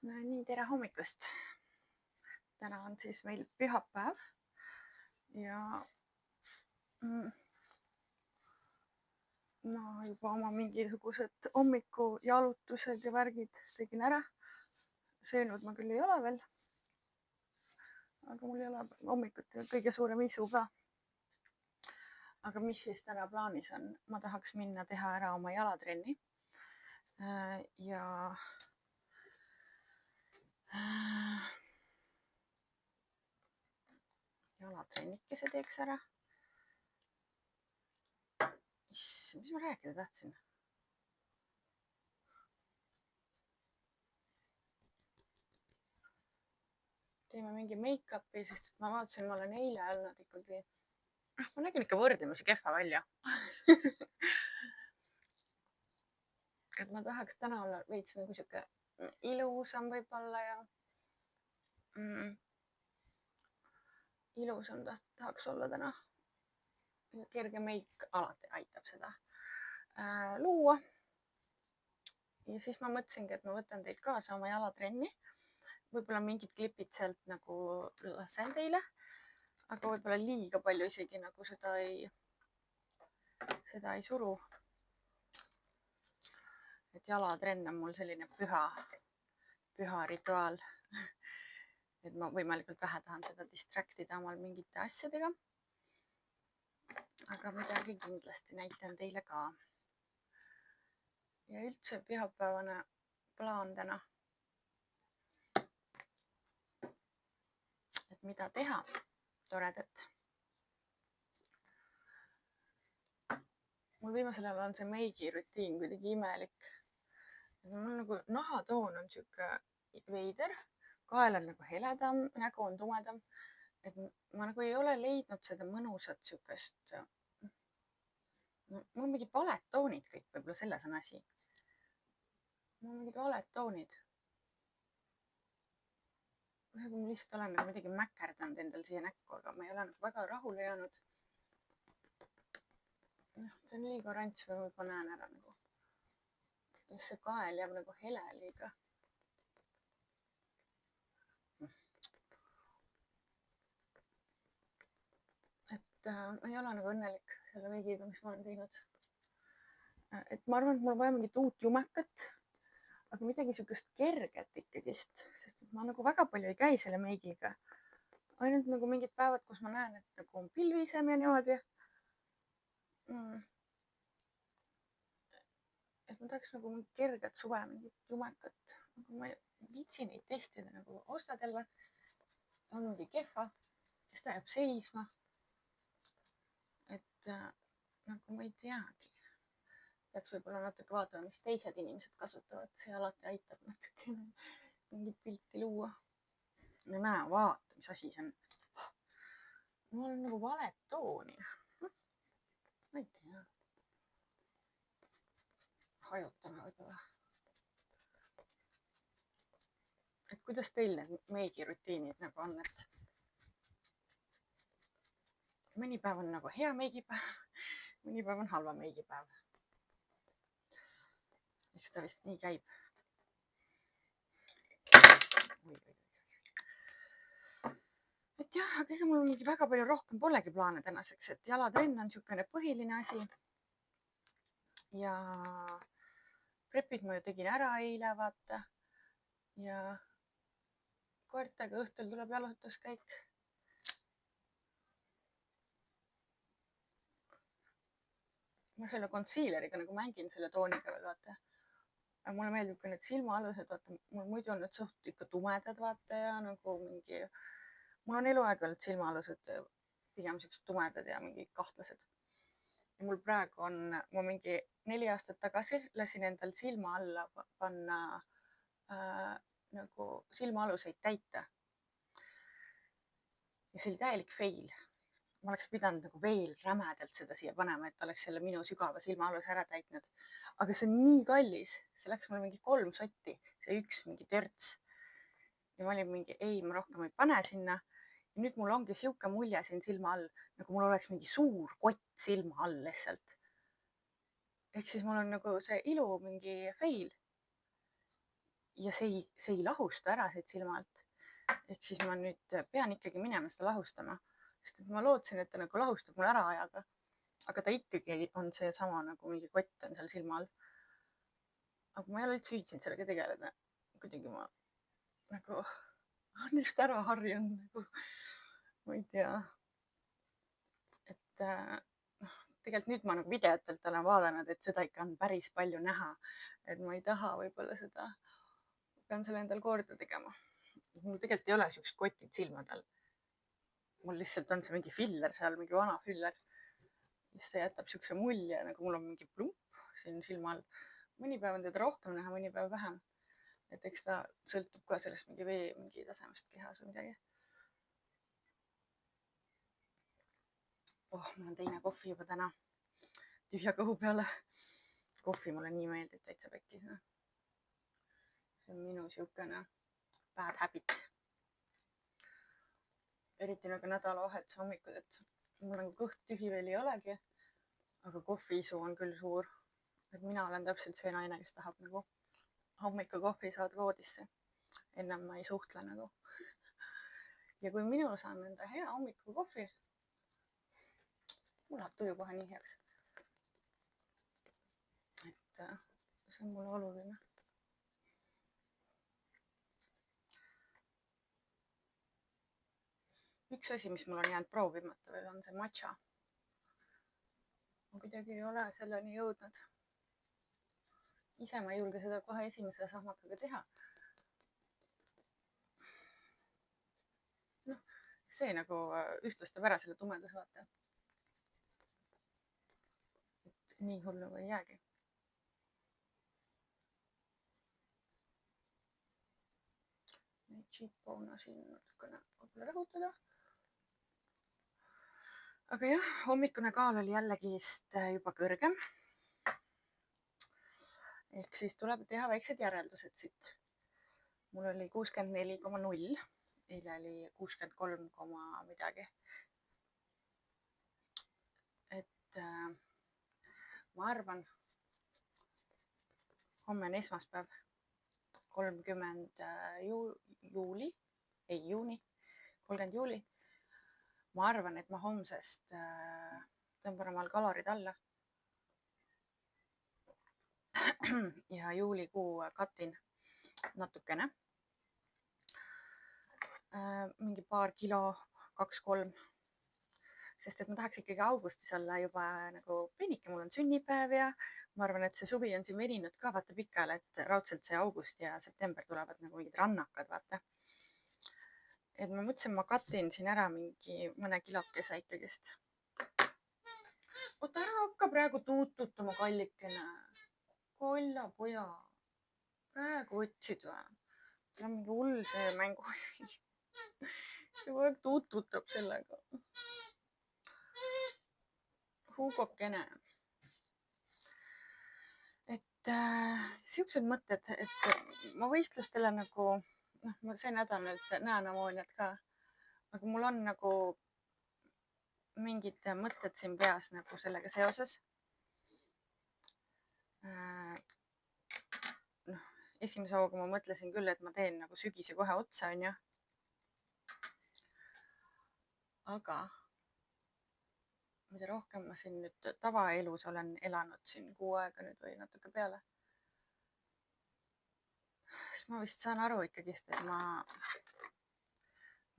No nii, tere hommikust. Täna on siis meil pühapäev ja ma juba oma mingisugused hommikujalutused ja värgid tegin ära. Söönud ma küll ei ole veel, aga mul ei ole hommikuti kõige suurem isu ka. Aga mis siis täna plaanis on? Ma tahaks minna teha ära oma jalatrenni ja jalatrennikese teeks ära. Mis ma rääkida tahtsin? Teeme mingi make-up'i, sest ma vaatasin, ma olen eile olnud ikkagi, ma nägin ikka võrdlemisi kehva välja. Et ma tahaks täna olla veits nagu siuke ilusam võib-olla ja ilusam tahaks olla täna. Kerge meik alati aitab seda luua. Ja siis ma mõtlesingi, et ma võtan teid kaasa oma jalatrenni. Võib-olla mingid klipid sealt nagu lasen teile, aga võib-olla liiga palju isegi nagu seda ei suru. Et jalatrenn on mul selline püha rituaal. Et ma võimalikult vähe tahan seda distraktida omal mingite asjadega. Aga midagi kindlasti näitan teile ka. Ja üldse pühapäevane plaan täna. Et mida teha toredat. Mul viimasel ajal on see meigi rutiin kuidagi imelik. Mul nagu nahatoon on siuke veider, kael on nagu heledam, nägu on tumedam. Et ma nagu ei ole leidnud seda mõnusat siukest. Mul on mingid valed toonid kõik, võib-olla selles on asi. Mul on mingid valed toonid. Ma lihtsalt olen nagu midagi mäkerdanud endal siia näkku, aga ma ei ole nagu väga rahule jäänud. See on liiga rants või ma näen ära nagu. See kael jääb nagu hele liiga. Et ma ei ole nagu õnnelik selle meigiga, mis ma olen teinud. Et ma arvan, et mul on vaja mingit uut jumekat, aga midagi siukest kerget ikkagist, sest ma nagu väga palju ei käi selle meigiga. Ainult nagu mingid päevad, kus ma näen, et nagu on pilvisem ja niimoodi. Et ma tahaks nagu mingit kerget suve, mingit jumekat. Aga ma ei viitsi neid testida, nagu ostad jälle, on mingi kehva, siis ta jääb seisma. Et nagu ma ei teagi. Peaks võib-olla natuke vaatama, mis teised inimesed kasutavad. See alati aitab natuke mingit pilti luua. Ja näe, vaata, mis asi see on. Mul on nagu valet tooni. Ma ei tea. Hajutame võib-olla. Et kuidas teil need meigirutiinid nagu on, et mõni päev on nagu hea meigipäev, mõni päev on halva meigipäev. Eks ta vist nii käib. Et jah, aga ega mul mingi väga palju rohkem polegi plaane tänaseks, et jalatrenn on niisugune põhiline asi. Ja prepid ma ju tegin ära eile, vaata. Ja koertega õhtul tuleb jalutuskäik. Ma selle concealeriga nagu mängin selle tooniga veel, vaata. Aga mulle meeldib ka need silmaalused, vaata. Mul muidu on need suht ikka tumedad, vaata, ja nagu mingi... Mul on eluaeg olnud silmaalused pigem siuksed tumedad ja mingi kahtlased. Ja mul praegu on, ma mingi 4 aastat tagasi lasin endal silma alla panna nagu silmaaluseid täita. Ja see oli täielik fail. Ma oleks pidanud nagu veel rämedalt seda siia panema, et oleks selle minu sügava silmaaluse ära täitnud. Aga see on nii kallis. See läks mulle mingi 3 sotti. See üks mingi törts. Ja ma olin mingi, ei, ma rohkem ei pane sinna. Ja nüüd mul ongi siuke mulje siin silma all, nagu mul oleks mingi suur kott silma all lihtsalt. Ehk siis mul on nagu see ilu mingi fail. ja see ei lahusta ära siit silma alt. Ehk siis ma nüüd pean ikkagi minema seda lahustama, sest et ma lootsin, et ta nagu lahustab mul ära ajaga, aga ta ikkagi on seesama nagu mingi kott on seal silma all. aga ma ei ole üldse viitsinud sellega tegeleda. kuidagi ma nagu on just ära harjunud nagu, ma ei tea. et tegelikult nüüd ma nagu videotelt olen vaadanud, et seda ikka on päris palju näha, et ma ei taha võib-olla seda, pean selle endal korda tegema. mul tegelikult ei ole siuksed kotid silmadel. mul lihtsalt on see mingi filler seal, mingi vana filler, mis ta jätab siukse mulje, nagu mul on mingi plump siin silma all. mõni päev on teda rohkem näha, mõni päev vähem. et eks ta sõltub ka sellest mingi vee mingi tasemest kehas või midagi. mul on teine kohvi juba täna tühja kõhu peale. kohvi mulle nii meeldib, täitsa pekkis. see on minu siukene bad habit. eriti nagu nädalavahetuse hommikud, et mul nagu kõht tühi veel ei olegi, aga kohviisu on küll suur. et mina olen täpselt see naine, kes tahab nagu hommikukohvi saada voodisse. ennem ma ei suhtle nagu. ja kui minul saan enda hea hommikukohvi, mul läheb tuju kohe nii heaks. et see on mulle oluline. üks asi, mis mul on jäänud proovimata veel, on see matša. ma kuidagi ei ole selleni jõudnud. ise ma ei julge seda kohe esimese sahmakaga teha. noh, see nagu ühtlustab ära selle tumeduse, vaata. et nii hull nagu ei jäägi. Neid cheekbone'e siin natukene võib-olla rõhutada. aga jah, hommikune kaal oli jällegist juba kõrgem. ehk siis tuleb teha väiksed järeldused siit. mul oli 64,0, eile oli 63, midagi. et ma arvan, homme on esmaspäev, 30 juuli, ei juuni, 30 juuli. ma arvan, et ma homsest tõmban omal kalorid alla. ja juulikuu katin natukene. mingi paar kilo, 2-3. sest et ma tahaks ikkagi augustis olla juba nagu peenike, mul on sünnipäev ja ma arvan, et see suvi on siin veninud ka vaata pikale, et raudselt see august ja september tulevad nagu mingid rannakad, vaata. et ma mõtlesin, ma katin siin ära mingi mõne kilokese ikkagist. oota, ära hakka praegu tuututama, kallikene. Kolla poja. praegu võtsid või? tal on mingi hull see mängu. see kogu aeg tuututab sellega. Hugokene. et siuksed mõtted, et ma võistlustele nagu, noh, ma see nädal nüüd näen ammooniat ka, aga mul on nagu mingid mõtted siin peas nagu sellega seoses. noh, esimese hooga ma mõtlesin küll, et ma teen nagu sügise kohe otsa, onju. aga mida rohkem ma siin nüüd tavaelus olen elanud siin 6 aega nüüd või natuke peale, siis ma vist saan aru ikkagist, et ma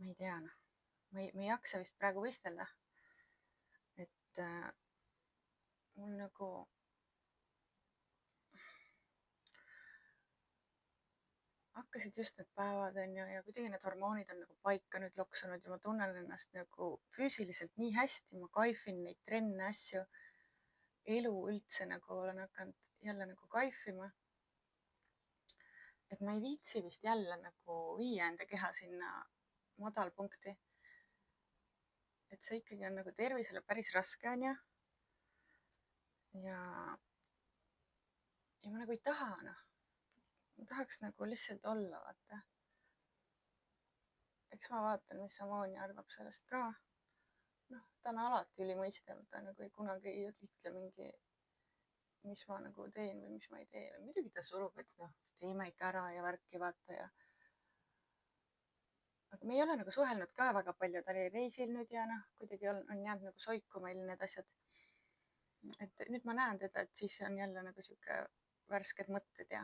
ei tea, noh, ma ei jaksa vist praegu võistelda. et mul nagu hakkasid just need päevad onju ja kuidagi need hormoonid on nagu paika nüüd loksunud ja ma tunnen ennast nagu füüsiliselt nii hästi, ma kaifin neid trenne, asju, elu üldse nagu olen hakanud jälle nagu kaifima. et ma ei viitsi vist jälle nagu viia enda keha sinna madalpunkti. et see ikkagi on nagu tervisele päris raske onju. ja ma nagu ei taha, noh. ma tahaks nagu lihtsalt olla, vaata. eks ma vaatan, mis Amoonia arvab sellest ka. noh, ta on alati ülimõistev, ta nagu kunagi ei ütle mingi, mis ma nagu teen või mis ma ei tee. muidugi ta surub, et noh, teeme ikka ära ja värki vaata ja. Aga me ei ole nagu suhelnud ka väga palju, ta oli reisil nüüd ja noh, kuidagi on jäänud nagu soiku meil need asjad. Et nüüd ma näen teda, et siis on jälle nagu sihuke värsked mõtted ja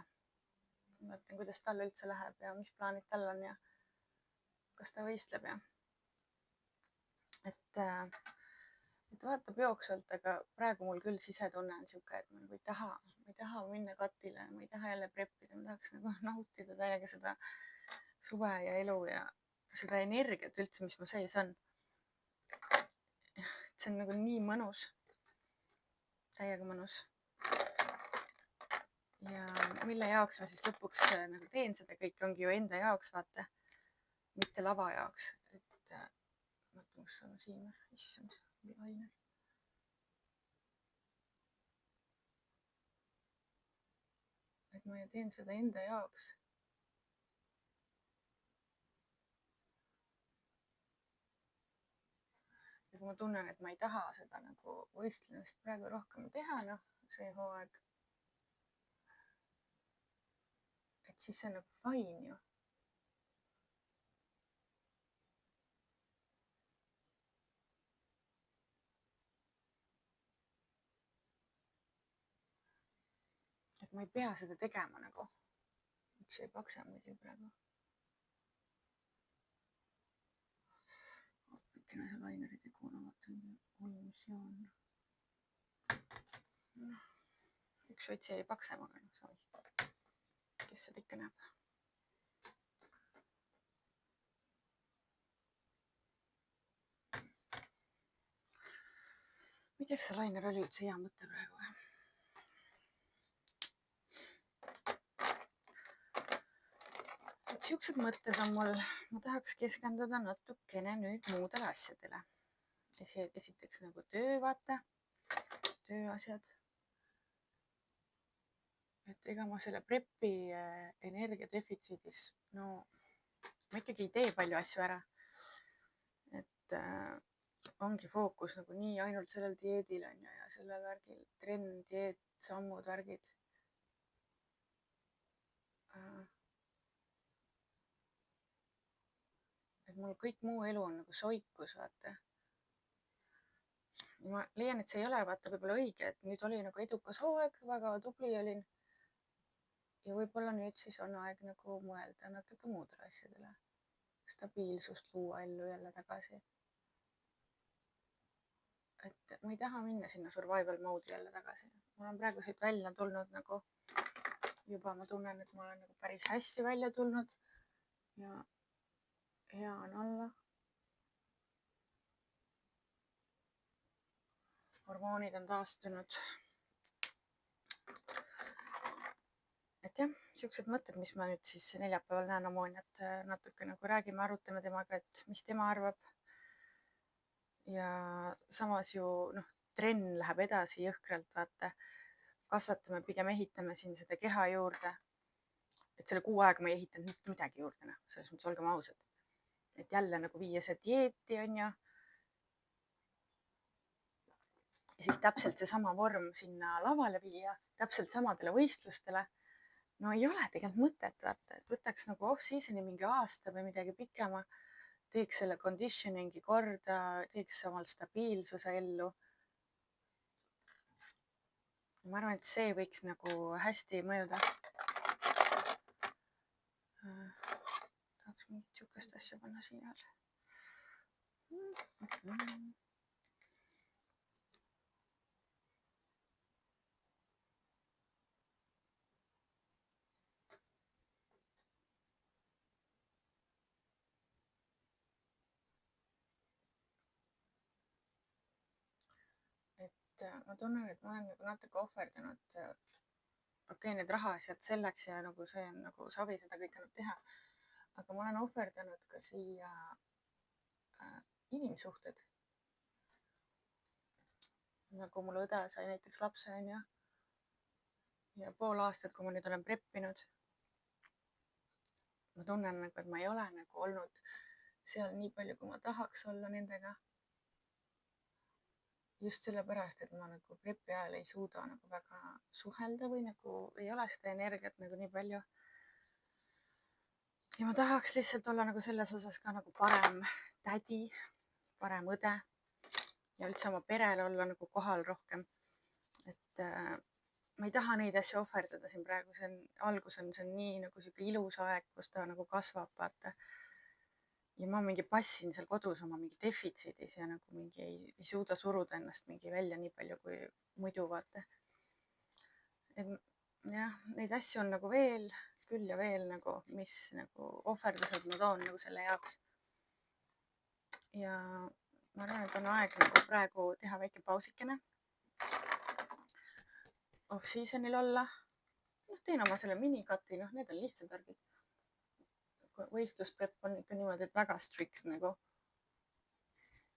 mõtlen, kuidas tal üldse läheb ja mis plaanid tal on ja kas ta võistleb ja. Et vaatab jooksvalt, aga praegu mul küll sisetunne on sihuke, et ma nagu ei taha minna katile, ma ei taha jälle preppida, ma tahaks nagu nautida täiega seda suve ja elu ja seda energiat üldse, mis mu sees on. See on nagu nii mõnus, täiega mõnus. Ja mille jaoks ma siis lõpuks nagu teen seda kõike, ongi ju enda jaoks, vaata, mitte lava jaoks. Et mõtle, kus on siin, issand, ainel. Et ma teen seda enda jaoks. Ja kui ma tunnen, et ma ei taha seda nagu võistlemist praegu rohkem teha, noh, see hooaeg, et siis see on nagu fine ju. Et ma ei pea seda tegema nagu. Üks jäi paksem muidugi praegu. Appikene see laineri teguna, vaatan, olumisjoon. Üks veits jäi paksem, aga noh, savi. Kes seda ikka näeb. Ma ei tea, kas see lainer oli üldse hea mõte praegu. Et siuksed mõtted on mul, ma tahaks keskenduda natukene nüüd muudele asjadele. Esiteks nagu töö, vaata, tööasjad. Et ega ma selle prepi energiadefitsiidis, no ma ikkagi ei tee palju asju ära. Et ongi fookus nagu nii ainult sellel dieedil on ja sellel värgil, trenn, dieet, sammud, värgid. Et mul kõik muu elu on nagu soikus, vaata. Ma leian, et see ei ole vaata võib-olla õige, et nüüd oli nagu edukas hooaeg, väga tubli olin. Ja võib-olla nüüd siis on aeg nagu mõelda natuke muudele asjadele. Stabiilsust luua ellu jälle tagasi. Et ma ei taha minna sinna survival mode'i jälle tagasi. Mul on praegu siit välja tulnud nagu juba ma tunnen, et ma olen nagu päris hästi välja tulnud ja hea on olla. Hormoonid on taastunud. Et jah, siuksed mõtted, mis ma nüüd siis neljapäeval näen Ammoniat natuke nagu räägime, arutame temaga, et mis tema arvab. Ja samas ju noh, trenn läheb edasi jõhkralt, vaata. Kasvatame, pigem ehitame siin seda keha juurde. Et selle kuu aega ma ei ehitanud mitte midagi juurde, noh, selles mõttes olgem ausad. Et jälle nagu viia see dieeti on ju. Ja siis täpselt see sama vorm sinna lavale viia, täpselt samadele võistlustele. No ei ole tegelikult mõtet, vaata, et võtaks nagu off-season'i mingi aasta või midagi pikema, teeks selle conditioning'i korda, teeks omal stabiilsuse ellu. Ma arvan, et see võiks nagu hästi mõjuda. Tahaks mingit sihukest asja panna siia veel. Ma tunnen, et ma olen nagu natuke ohverdanud. Okei, need rahaasjad selleks ja nagu see on nagu savi seda kõike nüüd teha. Aga ma olen ohverdanud ka siia inimsuhted. Nagu mul õde sai näiteks lapse on ju. Ja pool aastat, kui ma nüüd olen preppinud. Ma tunnen nagu, et ma ei ole nagu olnud seal nii palju, kui ma tahaks olla nendega. Just sellepärast, et ma nagu prepi ajal ei suuda nagu väga suhelda või nagu ei ole seda energiat nagu nii palju. ja ma tahaks lihtsalt olla nagu selles osas ka nagu parem tädi, parem õde ja üldse oma perele olla nagu kohal rohkem. Et ma ei taha neid asju ohverdada siin praegu, see on nii nagu sihuke ilus aeg, kus ta nagu kasvab, vaata. Ja ma mingi passin seal kodus oma mingi defitsiidis ja nagu mingi ei suuda suruda ennast mingi välja nii palju kui muidu, vaata. Et jah, neid asju on nagu veel küll ja veel nagu, mis nagu ohverdused ma toon nagu selle jaoks. Ja ma arvan, et on aeg nagu praegu teha väike pausikene. Off-seasonil olla. Teen oma selle minikati, need on lihtsad värgid. Võistlusprep on ikka niimoodi, et väga strict nagu.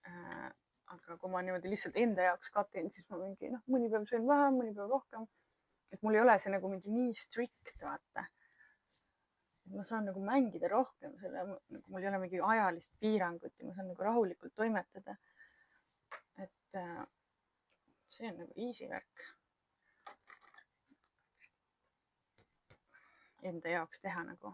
Aga kui ma niimoodi lihtsalt enda jaoks katin, siis ma mingi mõni päev söön vähem, mõni päev rohkem. Et mul ei ole see nagu mingi nii strict, vaata. Et ma saan nagu mängida rohkem selle, nagu mul ei ole mingi ajalist piirangut ja ma saan nagu rahulikult toimetada. Et see on nagu easy värk. Enda jaoks teha nagu.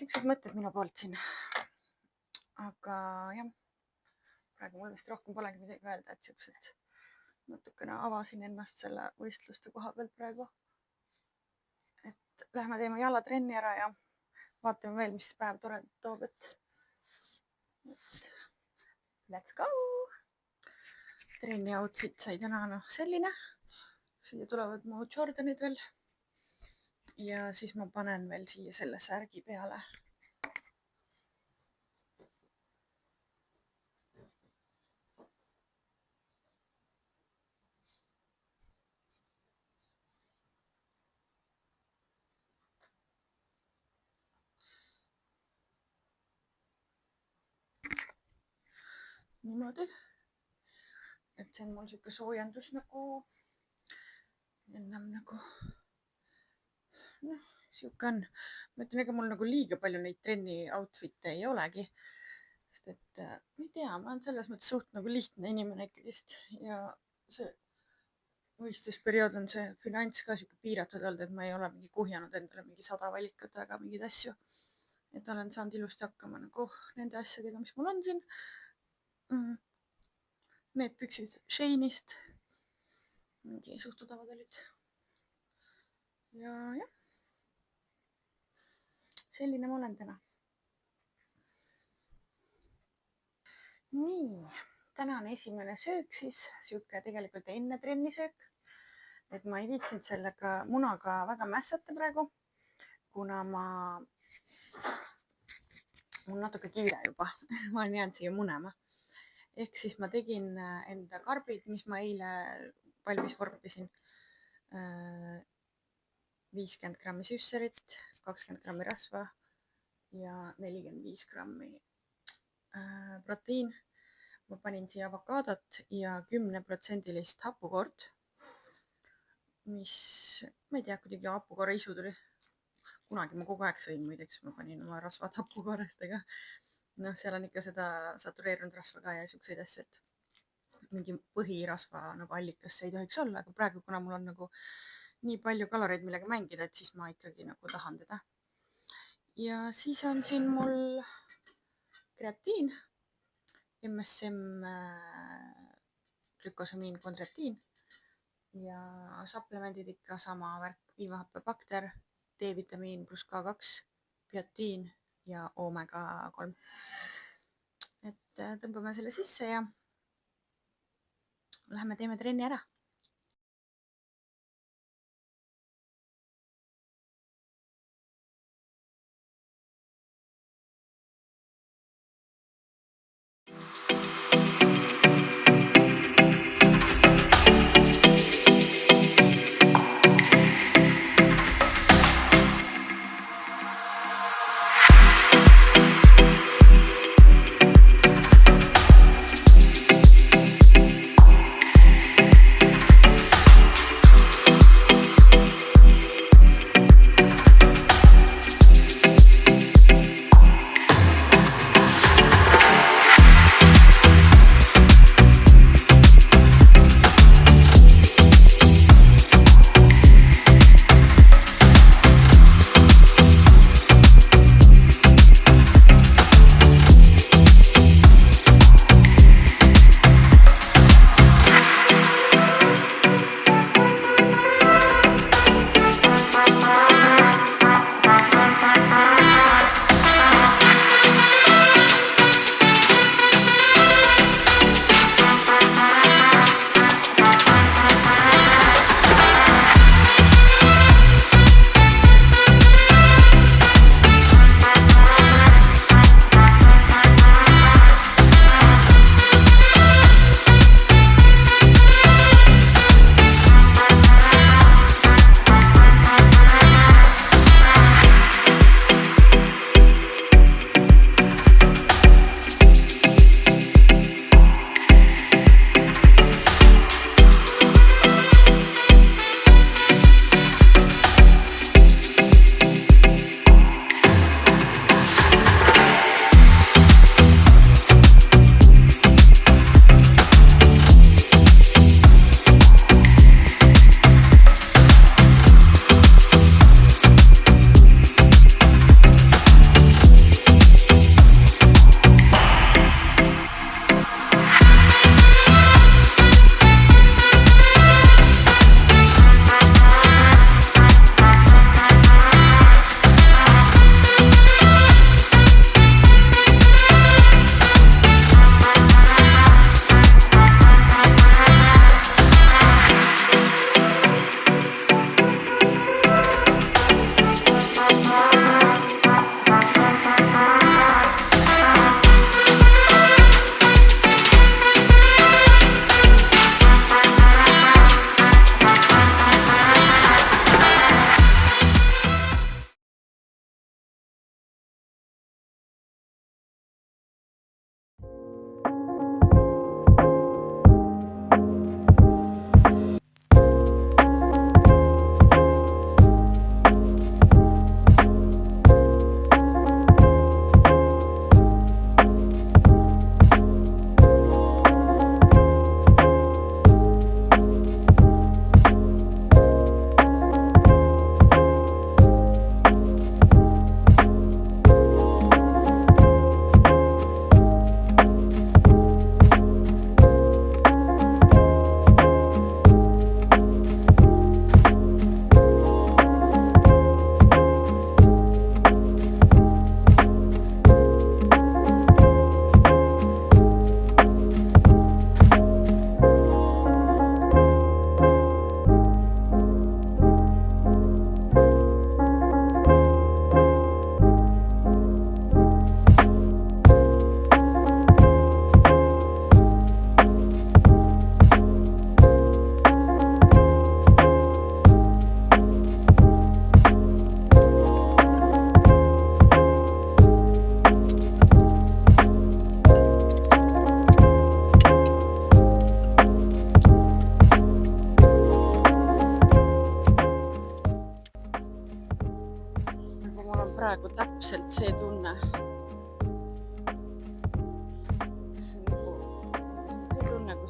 Siuksed mõtted minu poolt siin. Aga jah, praegu mul vist rohkem polegi midagi öelda, et siuksed natukene avasin ennast selle võistluste koha pealt praegu. Et lähme teeme jalatrenni ära ja vaatame veel, mis päev tore toob, et let's go! Trenni outfit sai täna selline. Siia tulevad mu Jordanid veel. Ja siis ma panen veel siia selle särgi peale. Niimoodi. Et see on mul siuke soojendus nagu ennem nagu siuke on. Ma ütlen, ega mul nagu liiga palju neid trenni outfit'e ei olegi. Sest et ma ei tea, ma olen selles mõttes suht nagu lihtne inimene ikkagist ja see võistlusperiood on see finants ka siuke piiratud olnud, et ma ei ole mingi kuhjanud endale mingi 100 valikat väga mingeid asju. Et olen saanud ilusti hakkama nagu nende asjadega, mis mul on siin. Need püksid Shane'ist. Mingi suht odavad olid. Ja jah. Selline ma olen täna. Nii, tänane esimene söök siis, siuke tegelikult enne trenni söök. Et ma ei viitsinud sellega munaga väga mässata praegu, kuna mul natuke kiire juba. Ma olen jäänud siia munema. Ehk siis ma tegin enda karbid, mis ma eile valmis vorpisin. 50 grammi süsserit, 20 grammi rasva ja 45 grammi proteiin. Ma panin siia avokaadot ja 10% hapukoort, mis, ma ei tea, kuidagi hapukoore isu tuli. Kunagi ma kogu aeg sõin, muideks ma panin oma rasvad hapukoorestega. Seal on ikka seda satureerunud rasva ka ja siukseid asju, et mingi põhirasva nagu allikasse ei tohiks olla, aga praegu, kuna mul on nagu nii palju kaloreid, millega mängida, et siis ma ikkagi nagu tahan teda. Ja siis on siin mul kreatiin, MSM glükosamiin kondretiin ja supplemendid ikka sama värk, piimahappebakter, D-vitamiin pluss K2, biotiin ja omega 3. Et tõmbame selle sisse ja läheme teeme trenni ära.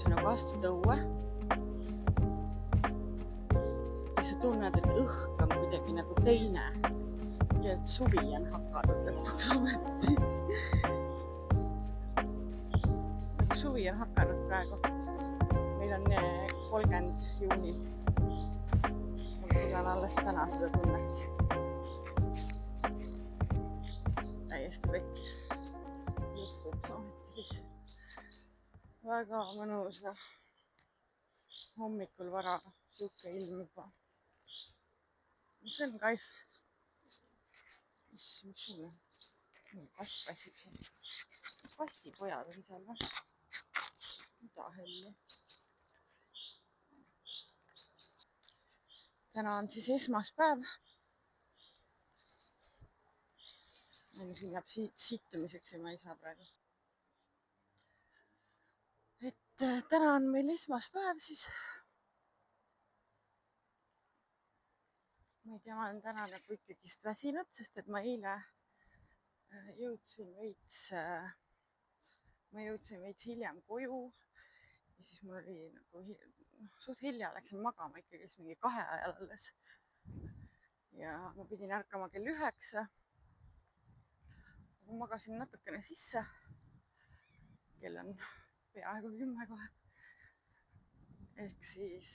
sa nagu astud õue ja sa tunned, et õhk on kuidagi nagu teine ja et suvi on hakanud lõpuks ometi. Nagu suvi on hakanud praegu. Meil on 30. juuni. Ma tunnen alles täna seda tunnet. Täiesti pekkis. Lõpuks ometi. Väga mõnus. Hommikul vara siuke ilm juba. See on kaif. Mis sul on? Kass passib siin. Kassipojad on seal või? Mida helli? Täna on siis esmaspäev. Siin jääb sittumiseks ja ma ei saa praegu. Et täna on meil esmaspäev siis. Ma ei tea, ma olen täna nagu ikkagist väsinud, sest et ma eile jõudsin veits hiljem koju ja siis mul oli nagu suht hilja läksin magama ikkagist mingi 2 ajal alles. Ja ma pidin ärkama kell 9. Ma magasin natukene sisse. Kell on peaaegu 10 kohe. Ehk siis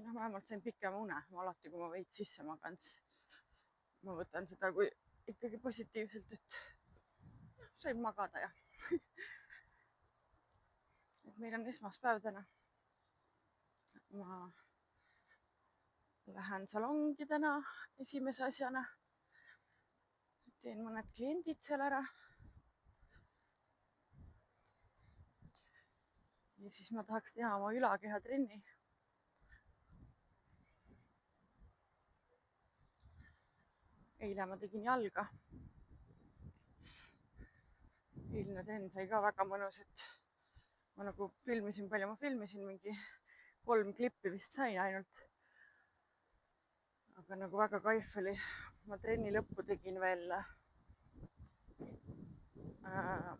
vähemalt sain pikema une. Ma alati, kui ma veits sisse magan, ma võtan seda kui ikkagi positiivselt, et sain magada ja et meil on esmaspäev täna. Ma lähen salongi täna esimese asjana. Teen mõned kliendid seal ära. Ja siis ma tahaks teha oma ülakehatrenni. Eile ma tegin jalga. Eilne trenn sai ka väga mõnus, et ma nagu filmisin, palju ma filmisin, mingi 3 klippi vist sain ainult. Aga nagu väga kaif oli. Ma trenni lõppu tegin veel.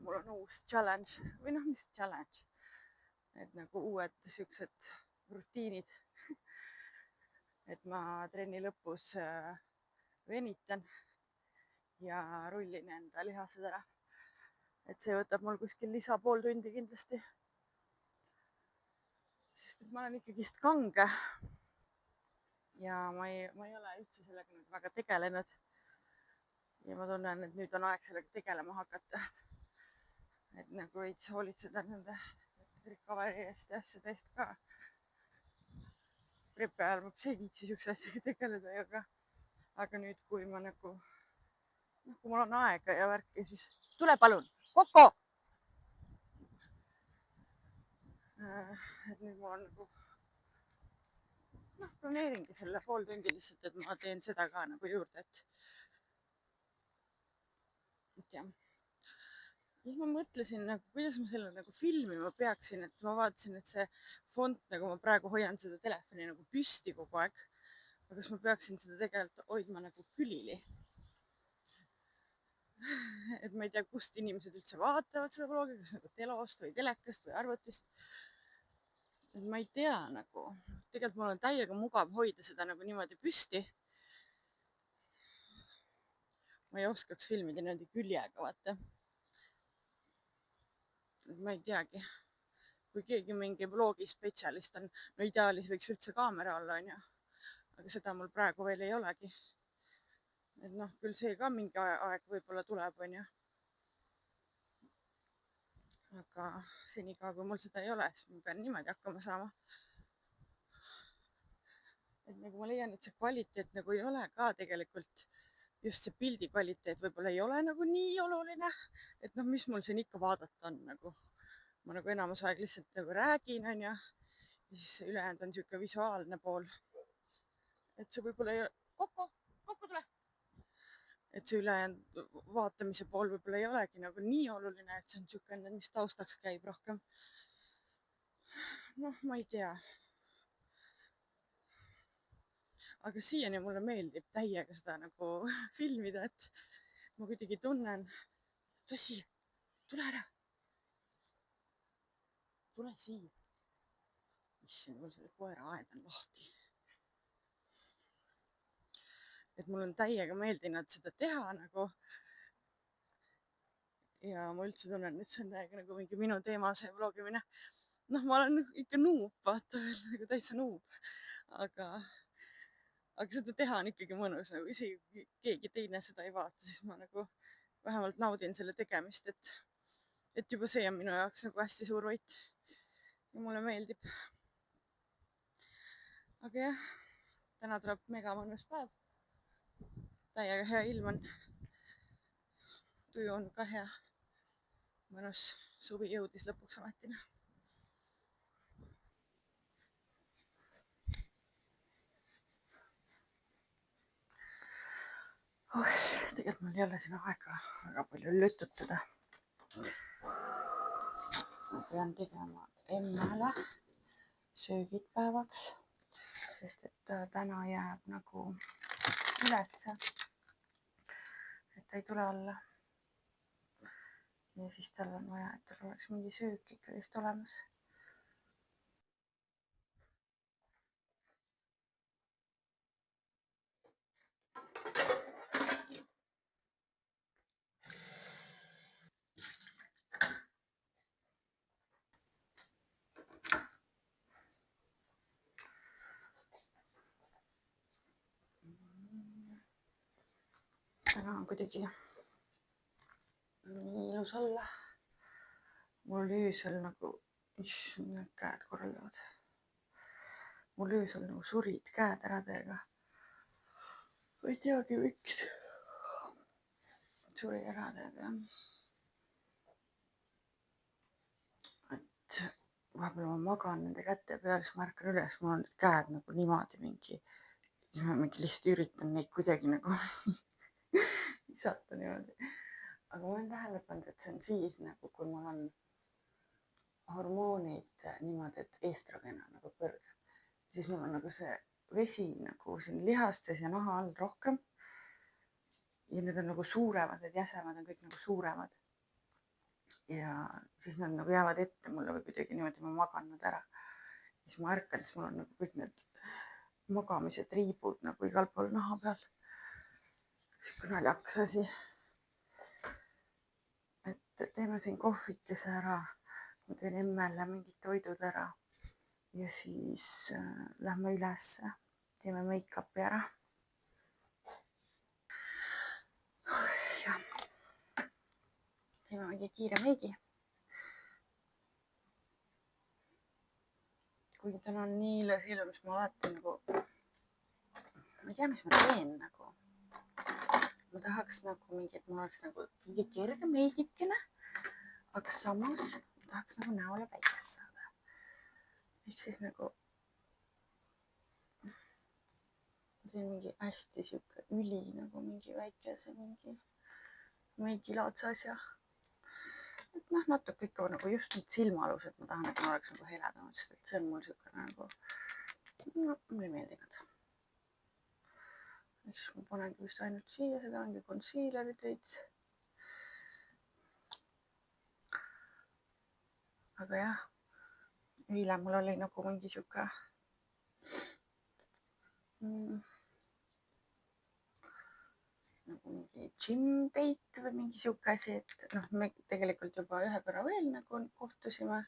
Mul on uus challenge või mis challenge. Et nagu uued siuksed rutiinid. Et ma trenni lõpus venitan ja rullin enda lihased ära. Et see võtab mul kuskil lisa pool tundi kindlasti. Sest et ma olen ikkagist kange. Ja ma ei ole üldse sellega väga tegelenud. Ja ma tunnen, et nüüd on aeg sellega tegelema hakata. Et nagu veits hoolitseda nende recovery eest ja asjade eest ka. Prepi ajal ma ei viitsi siukse asjaga tegeleda, aga nüüd, kui ma nagu, kui mul on aega ja värki, siis tule palun, Koko! Et nüüd mul on nagu, planeeringi selle pool tundi lihtsalt, et ma teen seda ka nagu juurde, et jah. Siis ma mõtlesin, kuidas ma selle nagu filmima peaksin, et ma vaatasin, et see fond, nagu ma praegu hoian seda telefoni nagu püsti kogu aeg, aga kas ma peaksin seda tegelikult hoidma nagu külili. Et ma ei tea, kust inimesed üldse vaatavad seda vlogi, kas nagu telost või telekast või arvutist. Et ma ei tea nagu, tegelikult mul on täiega mugav hoida seda nagu niimoodi püsti. Ma ei oskaks filmida niimoodi küljega, vaata. Ma ei teagi, kui keegi mingi vlogi spetsialist on, no ideaalis võiks üldse kaamera olla, on ju. Aga seda mul praegu veel ei olegi. Et küll see ka mingi aeg võib-olla tuleb, on ju. Aga senikaua, kui mul seda ei ole, siis ma pean niimoodi hakkama saama. Et nagu ma leian, et see kvaliteet nagu ei ole ka tegelikult, just see pildi kvaliteet võib-olla ei ole nagu nii oluline, et mis mul siin ikka vaadata on nagu. Ma nagu enamus aeg lihtsalt nagu räägin, on ju, ja siis ülejäänud on siuke visuaalne pool. Et see võib-olla ei ole, Koko tule! Et see ülejäänud vaatamise pool võib-olla ei olegi nagu nii oluline, et see on siuke, mis taustaks käib rohkem. Ma ei tea. Aga siiani mulle meeldib täiega seda nagu filmida, et ma kuidagi tunnen, tõsi, tule ära. Tule siia. Issand, mul selle koera aed on lahti. Et mul on täiega meeldinud seda teha nagu. Ja ma üldse tunnen, et see on täiega nagu mingi minu teema, see vlogimine. Noh, ma olen ikka nuub, vaata veel nagu täitsa nuub. Aga seda teha on ikkagi mõnus, nagu isegi keegi teine seda ei vaata, siis ma nagu vähemalt naudin selle tegemist, et juba see on minu jaoks nagu hästi suur võit. Ja mulle meeldib. Aga jah, täna tuleb mega mõnus päev. Täiega hea ilm on. Tuju on ka hea. Mõnus suvi jõudis lõpuks ometina. Tegelikult mul ei ole siin aega väga palju lütutada. Ma pean tegema emmele söögid päevaks, sest et täna jääb nagu ülesse, et ta ei tule alla. Ja siis tal on vaja, et tal oleks mingi söök ikka just olemas. Täna on kuidagi nii ilus olla. Mul oli öösel nagu, need käed korraldavad. Mul öösel nagu surid käed ära täiega. Ma ei teagi, miks. Suri ära täiega. Et vahepeal ma magan nende käte peal, siis ma ärkan üles, mul on need käed nagu niimoodi mingi lihtsalt üritan neid kuidagi nagu visata niimoodi. Aga ma olen tähele pannud, et see on siis nagu, kui mul on hormoonid niimoodi, et estrogen on nagu kõrge, siis mul on nagu see vesi nagu siin lihastes ja naha all rohkem. Ja need on nagu suuremad, need jäsemad on kõik nagu suuremad. Ja siis nad nagu jäävad ette mulle või kuidagi niimoodi ma magan nad ära. Siis ma ärkan, siis mul on nagu kõik need magamised riibud nagu igal pool naha peal. Siuke naljakas asi. Et teeme siin kohvikese ära. Ma teen emmele mingid toidud ära. Ja siis lähme ülesse. Teeme make-upi ära. Ja teeme mingi kiire meigi. Kuigi täna on nii ilus ilm, mis ma alati nagu, ma ei tea, mis ma teen nagu. Ma tahaks nagu mingi, et mul oleks nagu mingi kerge meigikene, aga samas ma tahaks nagu näole päikest saada. Ehk siis nagu ma teen mingi hästi siuke üli nagu mingi väikese mingi meigilaadse asja. Et noh, natuke ikka nagu just need silmaalused, ma tahan, et ma oleks nagu heledamad, sest et see on mul siuke nagu, no, mulle ei meeldinud. Siis ma panengi vist ainult siia, seda ongi concealerit veits. Aga jah, eile mul oli nagu mingi siuke nagu mingi gym date või mingi siuke asi, et noh, me tegelikult juba ühe korra veel nagu kohtusime.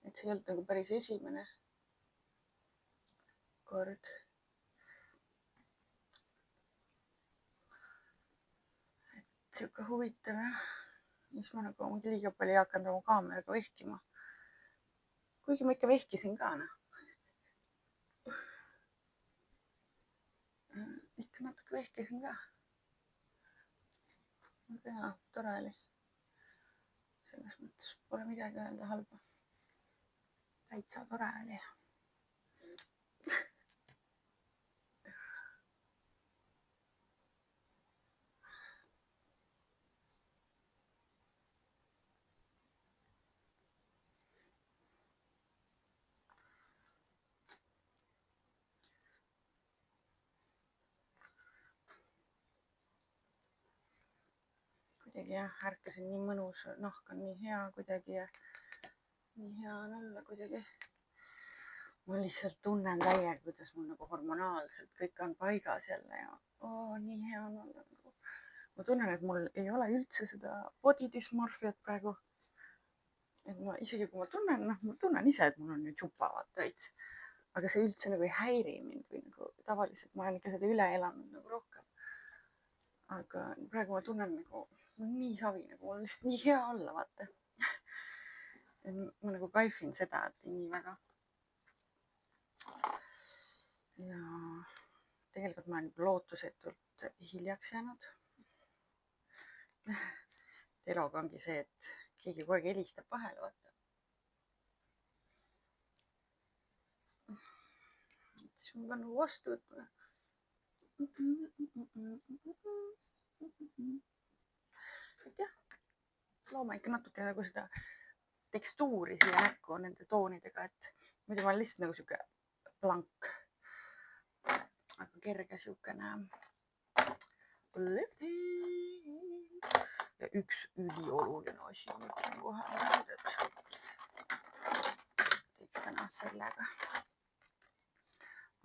Et see ei olnud nagu päris esimene kord. Et siuke huvitav jah. Siis ma nagu mingi liiga palju ei hakanud oma kaameraga vehkima. Kuigi ma ikka vehkisin ka noh. Ikka natuke vehkisin ka. Aga jaa, tore oli. Selles mõttes pole midagi öelda halba. Täitsa tore oli. kuidagi jah, ärkasin nii mõnus, nahk on nii hea kuidagi ja nii hea on olla kuidagi. Ma lihtsalt tunnen täiega, kuidas mul nagu hormonaalselt kõik on paigas jälle ja nii hea on olla. Ma tunnen, et mul ei ole üldse seda body dysmorphiat praegu. Et ma isegi kui ma tunnen ise, et mul on nüüd jupa vaata veits. Aga see üldse nagu ei häiri mind või nagu tavaliselt ma olen ikka seda üle elanud nagu rohkem. Aga praegu ma tunnen nagu, nii savi, nagu mul on lihtsalt nii hea olla, vaata. Ma nagu kaifin seda, et nii väga. Ja tegelikult ma olen lootusetult hiljaks jäänud. Eloga ongi see, et keegi kogu aeg helistab vahele, vaata. Siis ma pean nagu vastu võtma. Et jah, looma ikka natuke nagu seda tekstuuri siia näkku nende toonidega, et muidu ma olen lihtsalt nagu siuke blank. Aga kerge siukene lifting. Ja üks ülioluline asi, mõtlen kohe, et teeks täna sellega.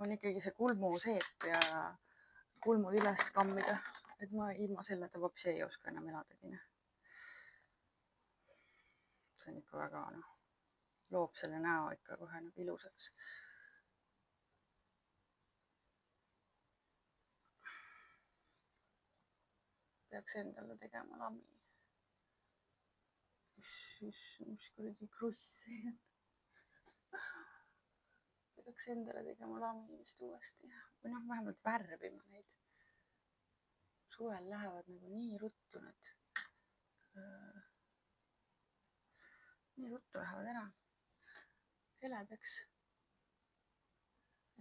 On ikkagi see kulmuseep ja kulmud üles kammida, et ma ilma selleta vapsi ei oska enam eladagi. See on ikka väga, loob selle näo ikka kohe nagu ilusaks. Peaks endale tegema lami. Mis kuradi kruss see on. Peaks endale tegema lami vist uuesti. Või vähemalt värvima neid. Suvel lähevad nagu nii ruttu need. Nii ruttu lähevad ära. Heledaks.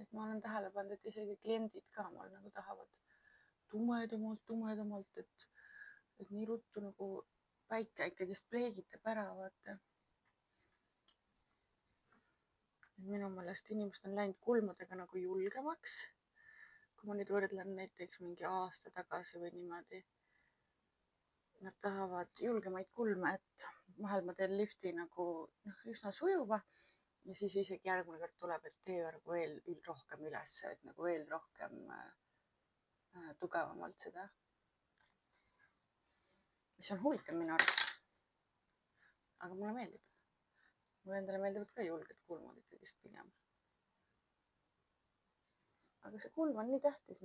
Et ma olen tähele pannud, et isegi kliendid ka mul nagu tahavad tumedamalt, et nii ruttu nagu päike ikkagist pleegitab ära, vaata. Minu meelest inimesed on läinud kulmudega nagu julgemaks. Kui ma nüüd võrdlen näiteks mingi aasta tagasi või niimoodi. Nad tahavad julgemaid kulme, et vahel ma teen lifti nagu üsna sujuva ja siis isegi järgmine kord tuleb, et tee nagu veel rohkem üles, et nagu veel rohkem tugevamalt seda. Mis on huvitav minu arust. Aga mulle meeldib. Mulle endale meeldivad ka julged kulmud ikkagist pigem. Aga see kulm on nii tähtis,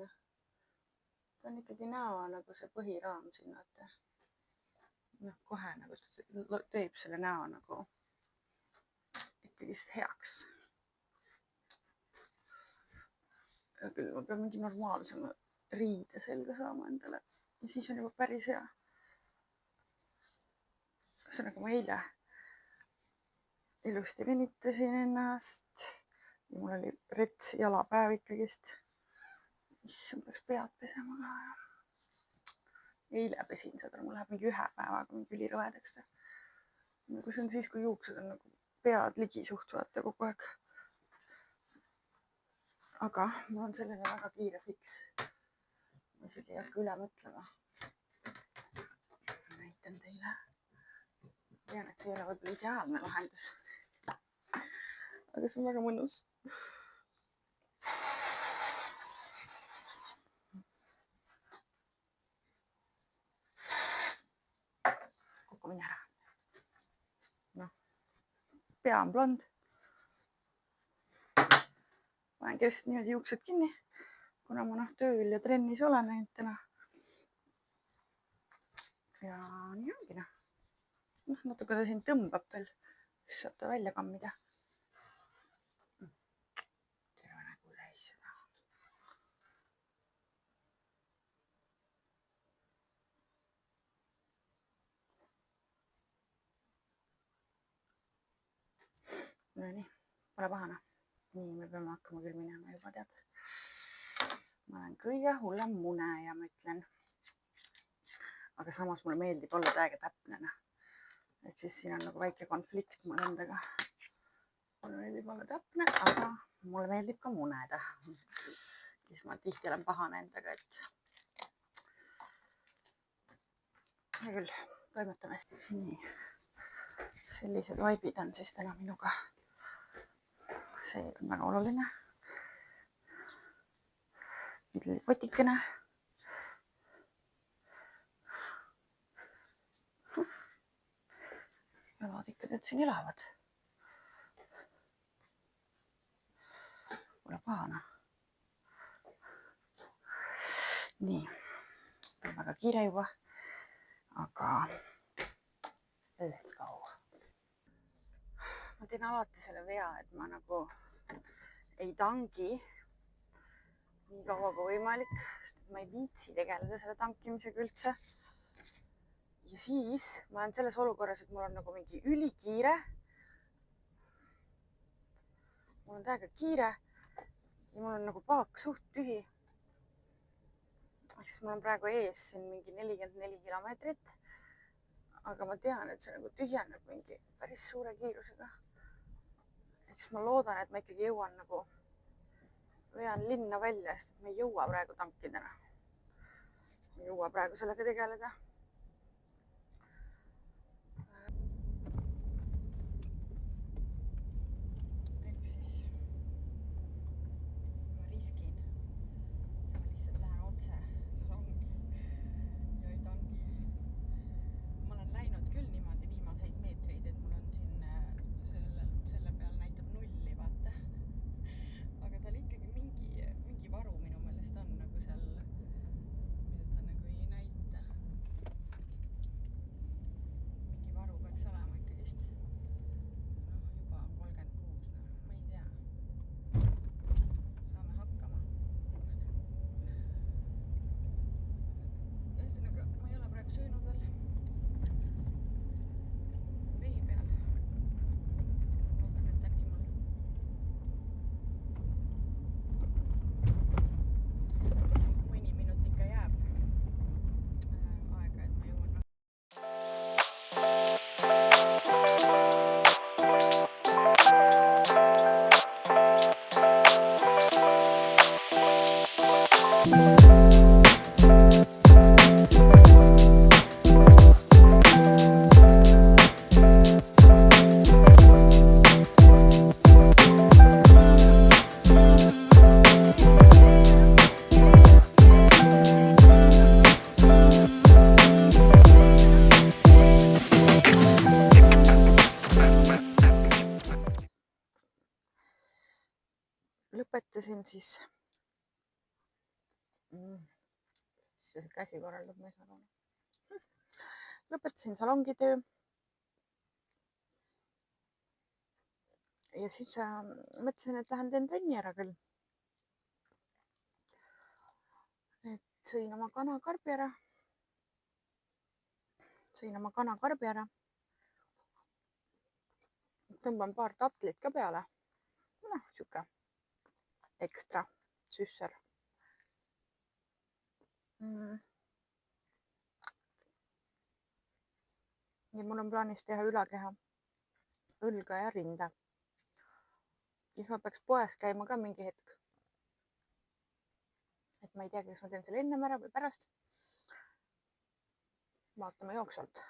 Ta on ikkagi näo nagu see põhiraam siin, vaata. Kohe nagu teeb selle näo nagu ikkagist heaks. Ja küll ma pean mingi normaalsema riide selga saama endale. Ja siis on juba päris hea. Ühesõnaga ma eile ilusti venitasin ennast ja mul oli rets jalapäev ikkagist. Issand, peaks pead pesema ka. Eile pesin seda, mul läheb mingi 1 päevaga mingi ülirõvedaks. Nagu see on siis, kui juuksed on nagu pead ligi suht vaata kogu aeg. Aga mul on selline väga kiire fiks. Ma isegi ei hakka üle mõtlema. Näitan teile. Tean, et see ei ole võib-olla ideaalne lahendus. Aga see on väga mõnus. Kokku mine ära. Pea on blond. Panen kerst niimoodi juuksed kinni, kuna ma tööl ja trennis olen ainult täna. Ja nii ongi natuke ta siin tõmbab veel, siis saab ta välja kammida. Terve nägu täis seda. No nii, pole pahana. Nii, me peame hakkama küll minema juba, tead. Ma olen kõige hullem muneja, ma ütlen. Aga samas mulle meeldib olla täiega täpne. Et siis siin on nagu väike konflikt mul endaga. Mulle meeldib olla täpne, aga mulle meeldib ka muneda. Siis ma tihti olen pahane endaga, et hea küll, toimetame. Nii, sellised vaibid on siis täna minuga. See on väga oluline. Nüüd oli kotikene. Ja loodikad, et siin elavad. Pole pahana. Nii, on väga kiire juba, aga let's go. Ma teen alati selle vea, et ma nagu ei tangi nii kaua kui võimalik, sest ma ei viitsi tegeleda selle tankimisega üldse. Ja siis ma olen selles olukorras, et mul on nagu mingi ülikiire. Mul on täiega kiire ja mul on nagu paak suht tühi. Siis mul on praegu ees siin mingi 44 kilomeetrit, aga ma tean, et see nagu tühjeneb mingi päris suure kiirusega. Siis ma loodan, et ma ikkagi jõuan nagu, vean linna välja, sest ma ei jõua praegu tankidena. Ei jõua praegu sellega tegeleda. Lõpetasin siis, käsi korraldab, ma ei saa aru. Lõpetasin salongitöö. Ja siis mõtlesin, et lähen teen trenni ära küll. Et sõin oma kanakarbi ära. Tõmban paar tatlit ka peale. No, siuke ekstra süsser. Ja mul on plaanis teha ülakeha, õlga ja rinda. Siis ma peaks poes käima ka mingi hetk. Et ma ei tea, kas ma teen selle enne ära või pärast. Vaatame jooksvalt.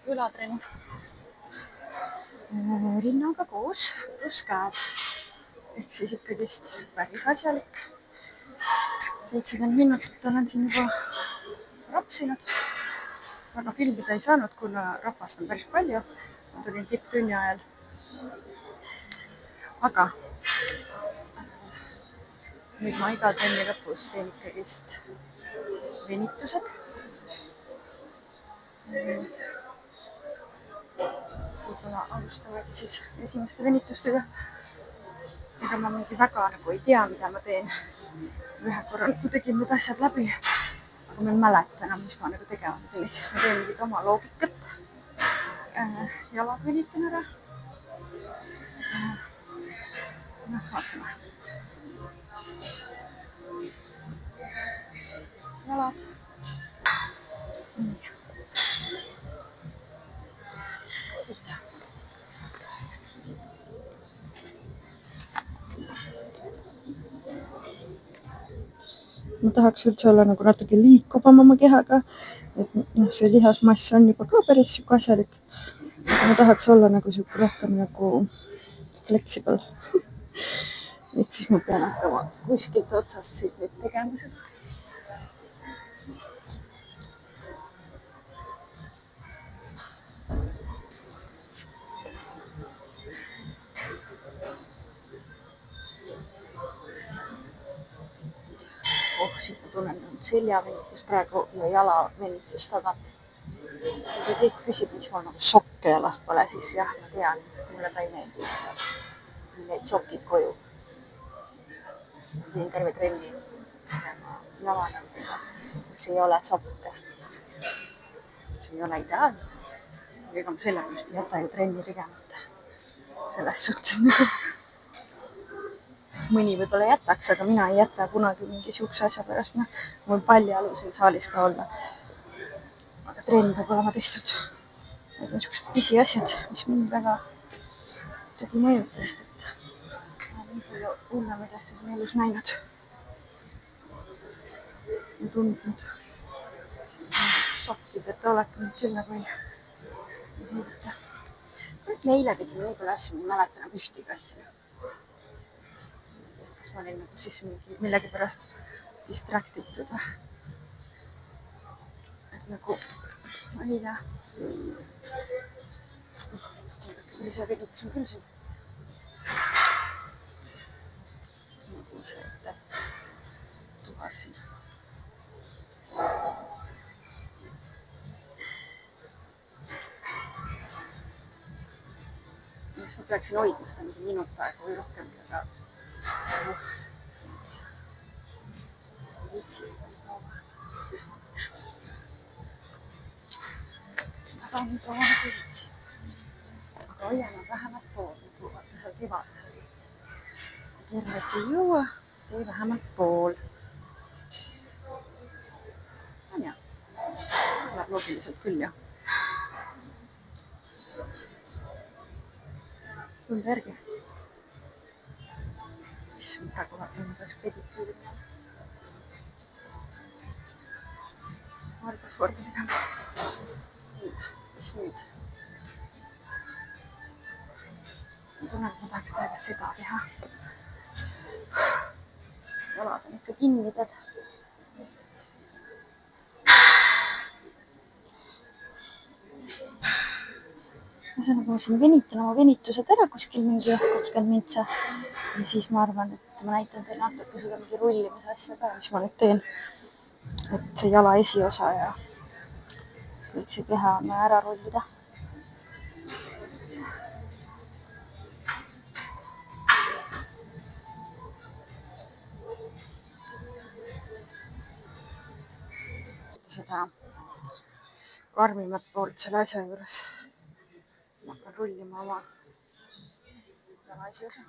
Ülatrenn. Rinnaga koos, pluss käed. Ehk siis ikkagist päris asjalik. 70 minutit olen siin juba rapsinud. Väga filmida ei saanud, kuna rahvast on päris palju. Ma tulin tipptunni ajal. Aga nüüd ma iga trenni lõpus teen ikkagist venitused. Võib-olla alustavad siis esimeste venitustega. Ega ma mingi väga nagu ei tea, mida ma teen. Ühe korra tegin need asjad läbi, aga ma ei mäleta enam, mis ma nagu tegema pidin. Ehk siis ma teen mingit oma loogikat. Jalad venitan ära. Vaatame. Jalad. Nii. Ma tahaks üldse olla nagu natuke liikuvam oma kehaga, et see lihasmass on juba ka päris siuke asjalik. Aga ma tahaks olla nagu siuke rohkem nagu flexible. Ehk siis ma pean hakkama kuskilt otsast siit nüüd tegema seda. Siit ma tunnen seljavenitus praegu ja jalavenitus taga. Kui kõik küsib, miks mul nagu sokke jalas pole, siis jah, ma tean, mulle ka ei meeldi neid sokid koju. Ma teen terve trenni jalanäudega, kus ei ole sokke. See ei ole ideaalne. Ega ma sellepärast ei jäta ju trenni tegemata. Selles suhtes nagu mõni võib-olla jätaks, aga mina ei jäta kunagi mingi siukse asja pärast. Mul palli alusel saalis ka olla. Aga trenn peab olema tehtud. Need on siuksed pisiasjad, mis mind väga tegi mõjutast, et ma olen nii palju hullemaid asju siin elus näinud ja tundnud. Sokkideta olek nüüd küll nagu ei mõjuta. Neile tegin nii palju asju, ma ei mäleta enam ühtegi asja. Kas ma olin nagu siis millegi pärast distractitud või? Et nagu, ma ei tea. Ise venitusem küll siin. Nagu see, et tuvad siin. Miks ma peaksin hoidma seda mingi minut aega või rohkemgi, aga viitsi. Aga nüüd on nagu viitsi. Aga hoian on vähemalt pool, nagu vaata seal kevades oli. Tervet ei jõua, või vähemalt pool. On jah, tuleb loogiliselt küll jah. Tunda järgi. Mis on praegu vaatama, peaks pediküüri minema. Argasvormi tegema. Mis nüüd? Ma tunnen, et ma tahaks täiega seda teha. Jalad on ikka kinni tead. Ühesõnaga ma siin venitan oma venitused ära kuskil mingi 20 mintsa. Ja siis ma arvan, et ma näitan teile natuke seda mingi rullimise asja ka, mis ma nüüd teen. Et see jala esiosa ja kõik see keha on ära rullida. Seda karmimat poolt selle asja juures. Ma hakkan rullima oma jala esiosa.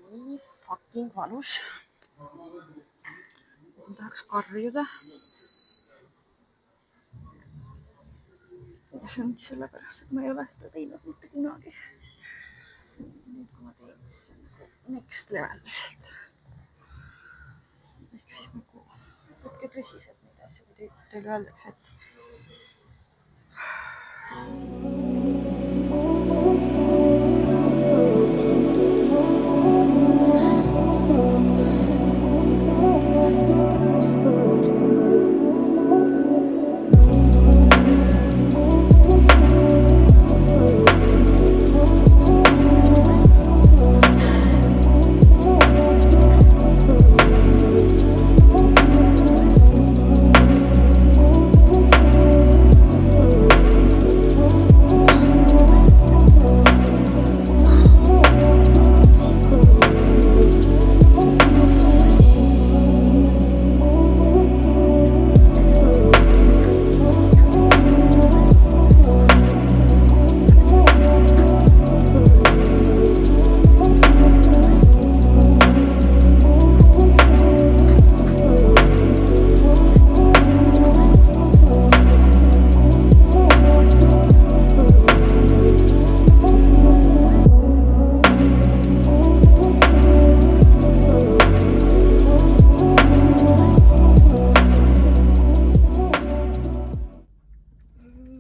Nii fucking valus. Ma tahaks karjuda. Ja see ongi sellepärast, et ma ei ole seda teinud mitte kunagi. Nüüd kui ma teen, siis see on nagu next level lihtsalt. Ehk siis nagu võtke tõsiselt neid teile öeldakse, et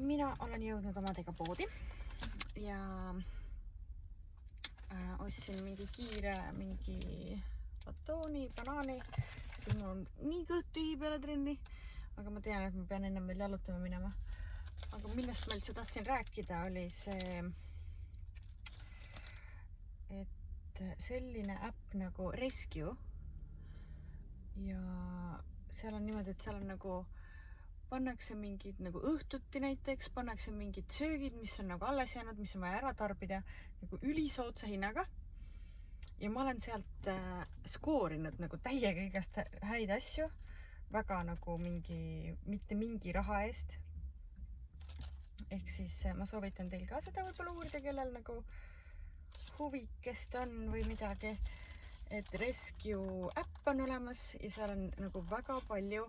mina olen jõudnud omadega poodi ja ostsin mingi kiire batooni, banaani, siis mul on nii kõht tühi peale trenni, aga ma tean, et ma pean ennem veel jalutama minema. Aga millest ma üldse tahtsin rääkida, oli see, et selline äpp nagu Rescue ja seal on niimoodi, et seal on nagu pannakse mingid nagu õhtuti näiteks, pannakse mingid söögid, mis on nagu alles jäänud, mis on vaja ära tarbida nagu ülisoodsa hinnaga. Ja ma olen sealt skoorinud nagu täiega igast häid asju, väga nagu mitte mingi raha eest. Ehk siis ma soovitan teil ka seda võib-olla uurida, kellel nagu huvikest on või midagi. Et Rescue äpp on olemas ja seal on nagu väga palju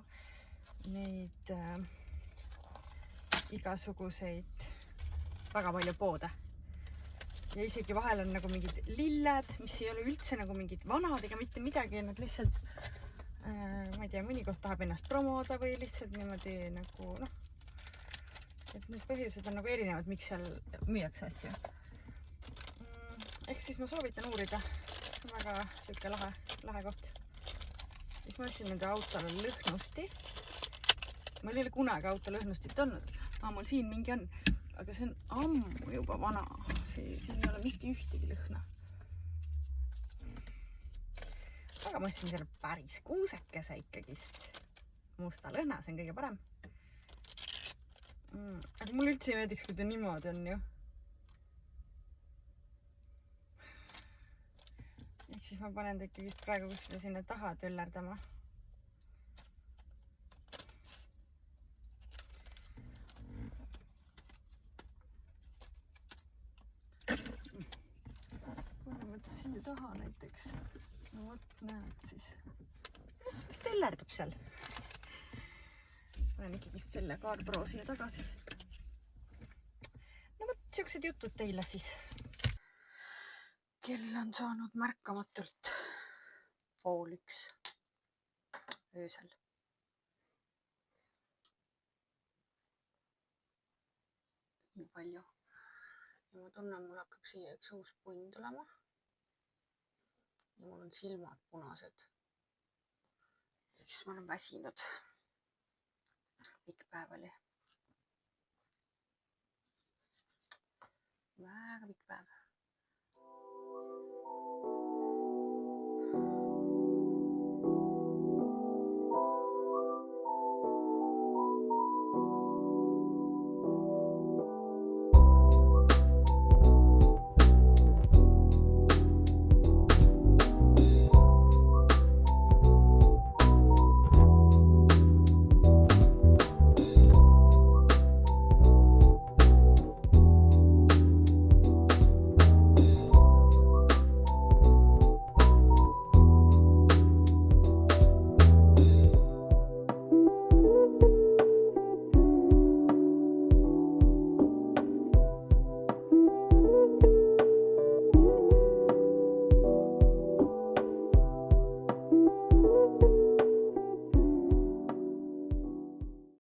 neid igasuguseid, väga palju poode. Ja isegi vahel on nagu mingid lilled, mis ei ole üldse nagu mingid vanad ega mitte midagi, nad lihtsalt, ma ei tea, mõnikord tahab ennast promoda või lihtsalt niimoodi nagu, noh, et need põhjused on nagu erinevad, miks seal müüakse asju. Ehk siis ma soovitan uurida, väga siuke lahe koht. Siis ma ostsin nende autole lõhnusti. Mul ei ole kunagi auto lõhnustit olnud, mul siin mingi on, aga see on ammu juba vana, siin ei ole mitte ühtegi lõhna. Aga ma ostsin selle päris kuusekese ikkagist, musta lõhna, see on kõige parem. Aga mul üldse ei meeldiks, kui ta niimoodi on ju. Ehk siis ma panen ta ikkagist praegu kuskile sinna taha töllerdama. Siia taha näiteks. No võt, näed siis. Mis tellerdub seal? Panen ikkagist selle Car-Pro siia tagasi. No võt, siuksed jutud teile siis. Kell on saanud märkamatult 12:30 öösel. Nii palju. Ja ma tunnen, mul hakkab siia üks uus punn tulema. Ja mul on silmad punased. Ehk siis ma olen väsinud. Pikk päev oli. Väga pikk päev.